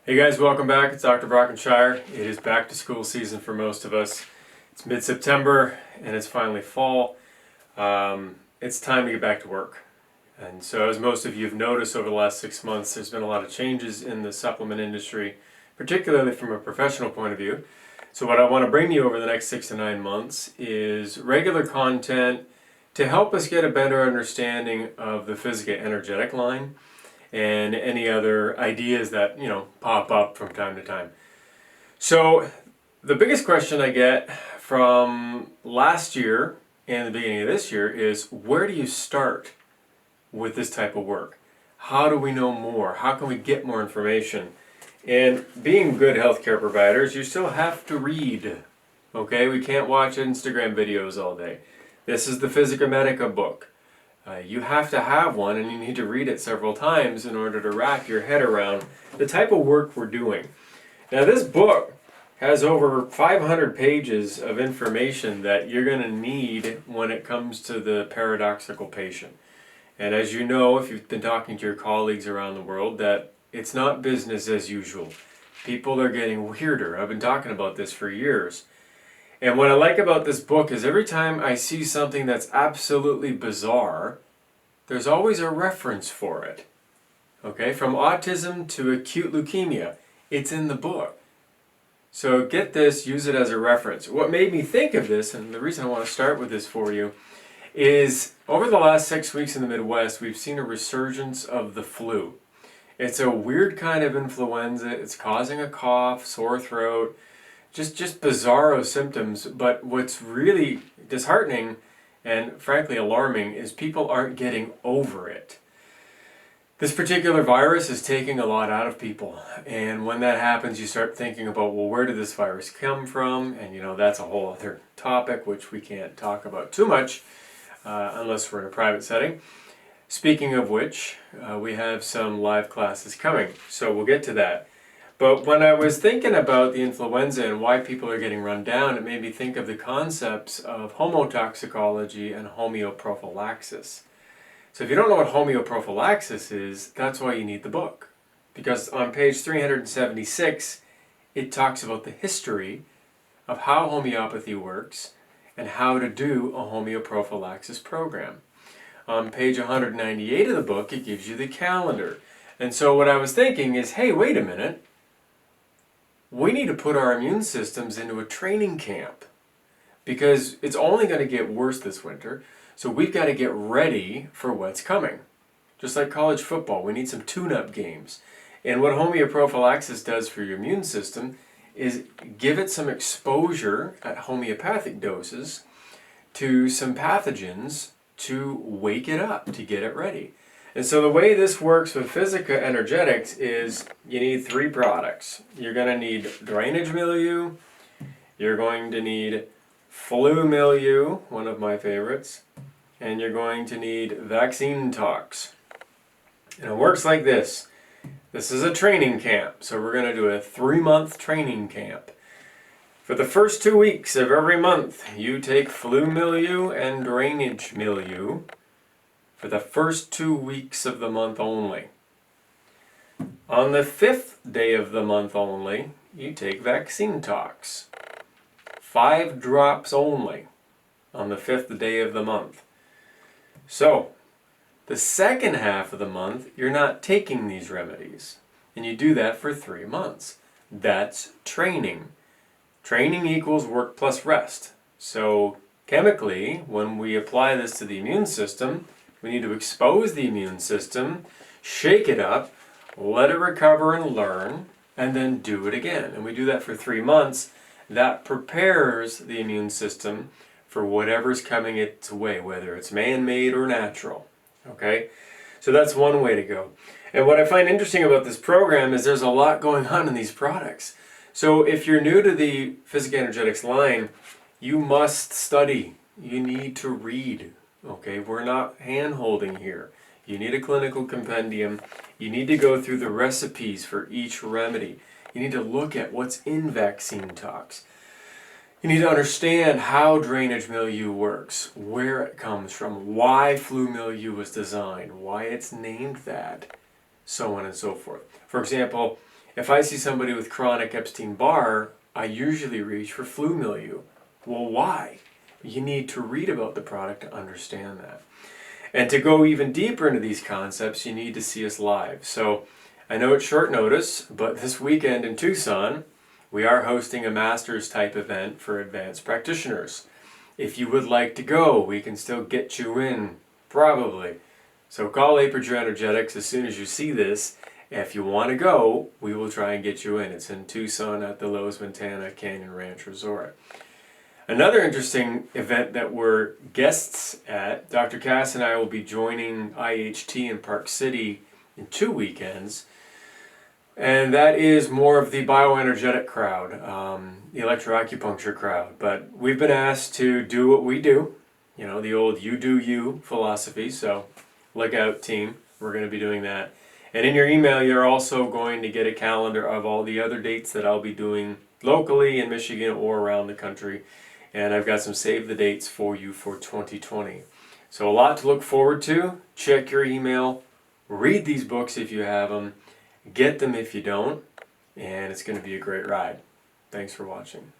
Hey guys, welcome back. It's Dr. Brockenshire. It is back to school season for most of us. It's mid-September and it's finally fall. It's time to get back to work. And so as most of you have noticed over the last 6 months, there's been a lot of changes in the supplement industry, particularly from a professional point of view. So what I want to bring you over the next 6 to 9 months is regular content to help us get a better understanding of the physico-energetic line and any other ideas that, pop up from time to time. So the biggest question I get from last year and the beginning of this year is, where do you start with this type of work? How do we know more? How can we get more information? And being good healthcare providers, you still have to read. Okay, we can't watch Instagram videos all day. This is the Physica Medica book. You have to have one, and you need to read it several times in order to wrap your head around the type of work we're doing. Now, this book has over 500 pages of information that you're going to need when it comes to the paradoxical patient. And as you know, if you've been talking to your colleagues around the world, that it's not business as usual. People are getting weirder. I've been talking about this for years. And what I like about this book is every time I see something that's absolutely bizarre, there's always a reference for it. Okay, from autism to acute leukemia, it's in the book. So get this, use it as a reference. What made me think of this, and the reason I want to start with this for you, is over the last 6 weeks in the Midwest, we've seen a resurgence of the flu. It's a weird kind of influenza. It's causing a cough, sore throat, just bizarro symptoms. But what's really disheartening and frankly alarming is people aren't getting over it. This particular virus is taking a lot out of people, and when that happens you start thinking about, well, where did this virus come from? And that's a whole other topic which we can't talk about too much unless we're in a private setting. Speaking of which, we have some live classes coming, so we'll get to that. But when I was thinking about the influenza and why people are getting run down, it made me think of the concepts of homotoxicology and homeoprophylaxis. So if you don't know what homeoprophylaxis is, that's why you need the book. Because on page 376, it talks about the history of how homeopathy works and how to do a homeoprophylaxis program. On page 198 of the book, it gives you the calendar. And so what I was thinking is, hey, wait a minute. We need to put our immune systems into a training camp because it's only going to get worse this winter. So we've got to get ready for what's coming. Just like college football, we need some tune-up games. And what homeoprophylaxis does for your immune system is give it some exposure at homeopathic doses to some pathogens to wake it up, to get it ready. And so the way this works with Physica Energetics is you need 3 products. You're going to need drainage milieu, you're going to need flu milieu, one of my favorites, and you're going to need vaccine tox. And it works like this. This is a training camp, so we're going to do a 3-month training camp. For the first 2 weeks of every month, you take flu milieu and drainage milieu for the first 2 weeks of the month only. On the 5th day of the month only, you take vaccine tox. 5 drops only on the 5th day of the month. So, the second half of the month, you're not taking these remedies. And you do that for 3 months. That's training. Training equals work plus rest. So, chemically, when we apply this to the immune system, we need to expose the immune system, shake it up, let it recover and learn, and then do it again. And we do that for 3 months. That prepares the immune system for whatever's coming its way, whether it's man-made or natural. Okay? So that's one way to go. And what I find interesting about this program is there's a lot going on in these products. So if you're new to the Physica Energetics line, you must study. You need to read. Okay, we're not hand-holding here. You need a clinical compendium. You need to go through the recipes for each remedy. You need to look at what's in vaccine tox. You need to understand how drainage milieu works, where it comes from, why flu milieu was designed, why it's named that, so on and so forth. For example, If I see somebody with chronic Epstein-Barr, I usually reach for flu milieu. Well, why? You need to read about the product to understand that. And to go even deeper into these concepts, you need to see us live. So I know it's short notice, but this weekend in Tucson, we are hosting a master's type event for advanced practitioners. If you would like to go, we can still get you in, probably. So call Aperture Energetics as soon as you see this. If you want to go, we will try and get you in. It's in Tucson at the Los Montana Canyon Ranch Resort. Another interesting event that we're guests at, Dr. Cass and I will be joining IHT in Park City in 2 weekends. And that is more of the bioenergetic crowd, the electroacupuncture crowd. But we've been asked to do what we do, you know, the old you do you philosophy. So look out, team. We're going to be doing that. And in your email, you're also going to get a calendar of all the other dates that I'll be doing locally in Michigan or around the country. And I've got some save the dates for you for 2020. So a lot to look forward to. Check your email. Read these books if you have them. Get them if you don't. And it's going to be a great ride. Thanks for watching.